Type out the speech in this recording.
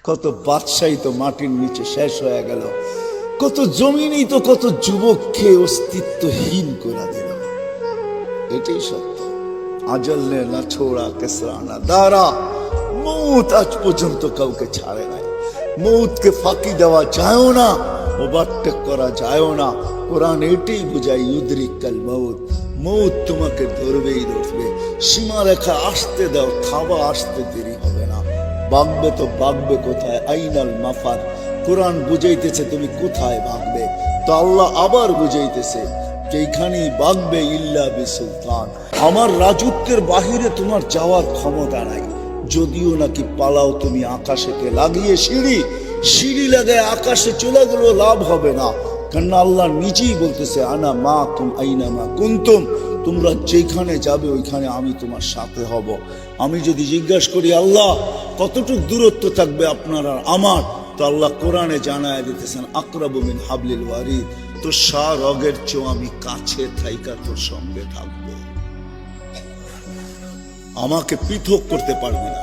কত বাদশাহী তো মাটির নিচে শেষ হয়ে গেল, কত জমিনই তো কত যুবককে অস্তিত্বহীন করে দিল। এটাই সত্য। আজল নে না ছোড়া কেসরা না দারা, মৌত আজ পর্যন্ত কাউকে ছাড়ে নাই। মৌতকে ফাঁকি দেওয়া যায়ও না, ওভারটেক করা যায়ও না। কোরআন এটাই বোঝায় ইউদরিকাল মৌত, মৌত তোমাকে ধরবেই ধরবে। সীমারেখা আসতে দাও, থাবা আসতে দেরি হবে না। ভাগবে তো ভাগবে কোথায়? আইনাল মাফার। কোরআন বুঝাইতেছে তুমি কোথায় ভাগবে, তো আল্লাহ আবার বুঝাইতেছে যেখানেই ভাগবে ইল্লা বিসুলতান, আমার রাজত্বের বাহিরে তোমার যাওয়ার ক্ষমতা নাই। যদিও নাকি পালাও তুমি আকাশেতে লাগিয়ে সিঁড়ি, সিঁড়ি লাগায় আকাশে চলে গেলেও লাভ হবে না, কারণ আল্লাহ নিজেই বলতেছে আনা মা কুম আইনা মা কুনতুম, তোমরা যেখানে যাবে ওইখানে আমি তোমার সাথে হব। আমি যদি জিজ্ঞাসা করি আল্লাহ কতটুকু দূরত্ব থাকবে আপনার আর আমার, তো আল্লাহ কোরআনে জানায় দিতেছেন আকরাবু মিন হাবলিল ওয়ারিদ, তো রগের চেয়েও আমি কাছে থাইকা তোর সঙ্গে থাকবো, আমাকে পৃথক করতে পারবি না।